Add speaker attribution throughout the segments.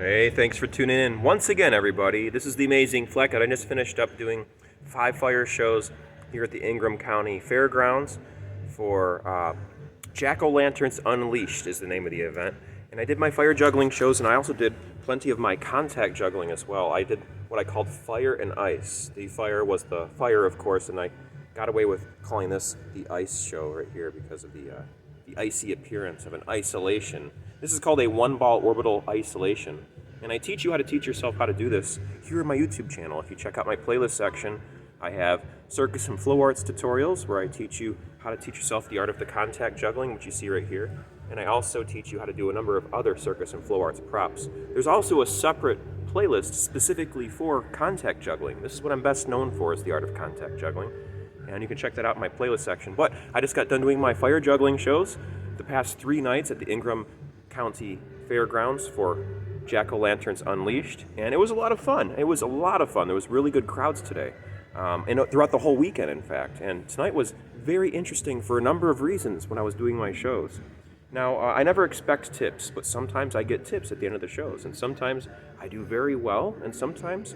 Speaker 1: Hey, thanks for tuning in once again, everybody. This is the amazing Fleck, and I just finished up doing 5 fire shows here at the Ingram County Fairgrounds for Jack-O-Lanterns Unleashed is the name of the event. And I did my fire juggling shows, and I also did plenty of my contact juggling as well. I did what I called fire and ice. The fire was the fire, of course, and I got away with calling this the ice show right here because of the icy appearance of an isolation. This is called a one-ball orbital isolation, and I teach you how to teach yourself how to do this here on my YouTube channel. If you check out my playlist section, I have circus and flow arts tutorials where I teach you how to teach yourself the art of the contact juggling, which you see right here, and I also teach you how to do a number of other circus and flow arts props. There's also a separate playlist specifically for contact juggling. This is what I'm best known for, is the art of contact juggling, and you can check that out in my playlist section. But I just got done doing my fire juggling shows the past 3 nights at the Ingram County Fairgrounds for Jack-O-Lanterns Unleashed, and it was a lot of fun. There was really good crowds today, and throughout the whole weekend, in fact. And tonight was very interesting for a number of reasons when I was doing my shows. Now, I never expect tips, but sometimes I get tips at the end of the shows, and sometimes I do very well, and sometimes,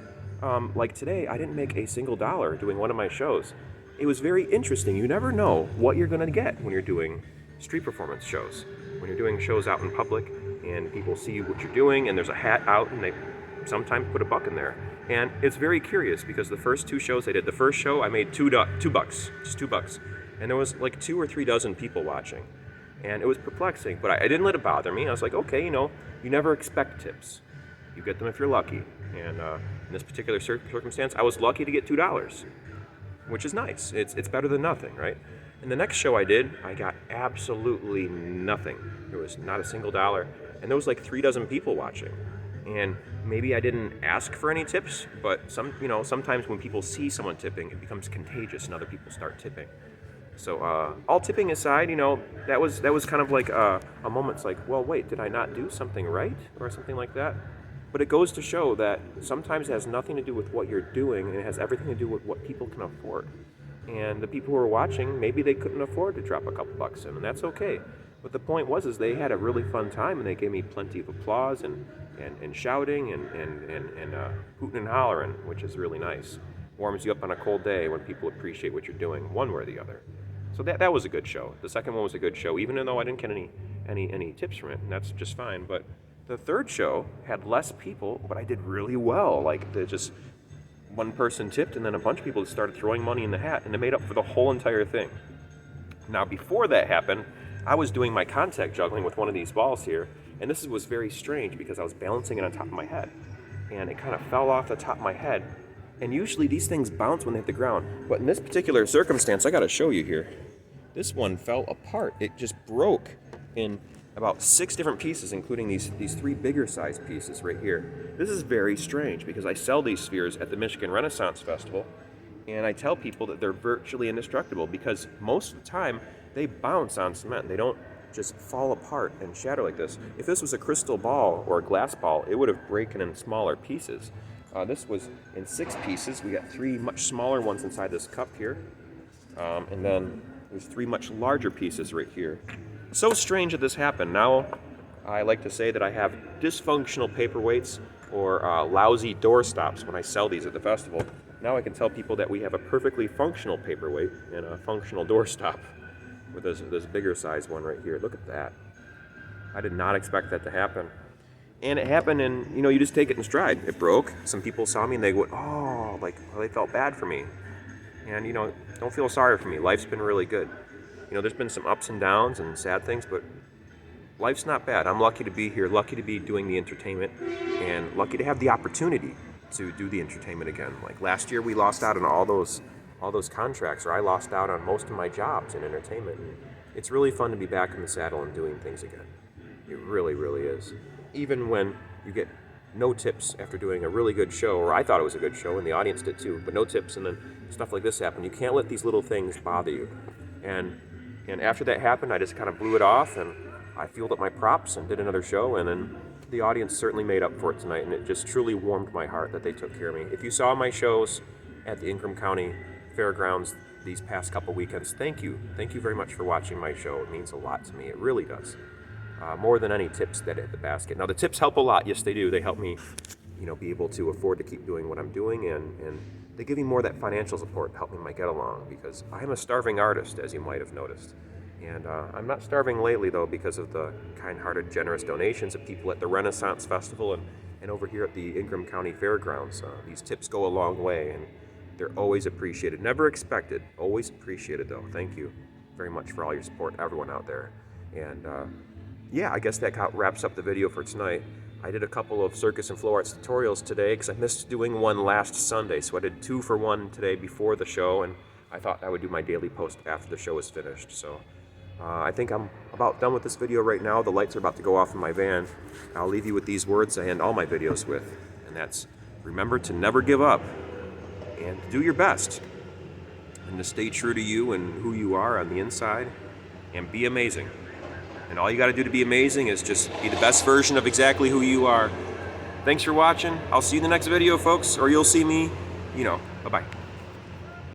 Speaker 1: like today, I didn't make a single dollar doing one of my shows. It was very interesting. You never know what you're going to get when you're doing street performance shows. When you're doing shows out in public and people see what you're doing and there's a hat out and they sometimes put $1 in there. And it's very curious because the first 2 shows I did, the first show I made $2, just $2. And there was like 2 or 3 dozen people watching. And it was perplexing, but I didn't let it bother me. I was like, okay, you never expect tips. You get them if you're lucky. And in this particular circumstance, I was lucky to get $2. Which is nice. It's better than nothing, right? And the next show I did, I got absolutely nothing. There was not a single dollar, and there was like 3 dozen people watching. And maybe I didn't ask for any tips, but sometimes when people see someone tipping, it becomes contagious, and other people start tipping. So all tipping aside, that was kind of like a moment. It's like, well, wait, did I not do something right, or something like that? But it goes to show that sometimes it has nothing to do with what you're doing, and it has everything to do with what people can afford. And the people who were watching, maybe they couldn't afford to drop a couple bucks in, and that's okay. But the point was they had a really fun time, and they gave me plenty of applause and shouting and hooting and hollering, which is really nice. Warms you up on a cold day when people appreciate what you're doing, one way or the other. So that was a good show. The second one was a good show, even though I didn't get any tips from it, and that's just fine. But the third show had less people, but I did really well. Like, just one person tipped, and then a bunch of people just started throwing money in the hat, and it made up for the whole entire thing. Now, before that happened, I was doing my contact juggling with one of these balls here, and this was very strange because I was balancing it on top of my head, and it kind of fell off the top of my head. And usually these things bounce when they hit the ground, but in this particular circumstance, I got to show you here. This one fell apart. It just broke in about 6 different pieces, including these 3 bigger size pieces right here. This is very strange because I sell these spheres at the Michigan Renaissance Festival, and I tell people that they're virtually indestructible because most of the time they bounce on cement. They don't just fall apart and shatter like this. If this was a crystal ball or a glass ball, it would have broken in smaller pieces. This was in 6 pieces. We got 3 much smaller ones inside this cup here, and then there's 3 much larger pieces right here. So strange that this happened. Now, I like to say that I have dysfunctional paperweights or lousy door stops when I sell these at the festival. Now I can tell people that we have a perfectly functional paperweight and a functional door stop with this bigger size one right here. Look at that. I did not expect that to happen. And it happened, and you just take it in stride. It broke. Some people saw me and they went, oh, they felt bad for me. And don't feel sorry for me. Life's been really good. There's been some ups and downs and sad things, but life's not bad. I'm lucky to be here, lucky to be doing the entertainment, and lucky to have the opportunity to do the entertainment again. Like last year, we lost out on all those contracts, or I lost out on most of my jobs in entertainment. And it's really fun to be back in the saddle and doing things again. It really, really is. Even when you get no tips after doing a really good show, or I thought it was a good show, and the audience did too, but no tips, and then stuff like this happened. You can't let these little things bother you. And after that happened, I just kind of blew it off, and I fueled up my props and did another show, and then the audience certainly made up for it tonight, and it just truly warmed my heart that they took care of me. If you saw my shows at the Ingram County Fairgrounds these past couple weekends, thank you. Thank you very much for watching my show. It means a lot to me. It really does. more than any tips that hit the basket. Now the tips help a lot. Yes, they do. They help me, be able to afford to keep doing what I'm doing, and they give me more of that financial support to help me get along, because I am a starving artist, as you might have noticed. And I'm not starving lately, though, because of the kind-hearted, generous donations of people at the Renaissance Festival and over here at the Ingram County Fairgrounds. These tips go a long way, and they're always appreciated. Never expected, always appreciated, though. Thank you very much for all your support, everyone out there. And yeah, I guess that wraps up the video for tonight. I did a couple of circus and flow arts tutorials today because I missed doing one last Sunday, so I did 2 for 1 today before the show, and I thought I would do my daily post after the show was finished. So I think I'm about done with this video right now. The lights are about to go off in my van. I'll leave you with these words I end all my videos with, and that's, remember to never give up and do your best, and to stay true to you and who you are on the inside, and be amazing. And all you got to do to be amazing is just be the best version of exactly who you are. Thanks for watching. I'll see you in the next video, folks, or you'll see me, bye-bye.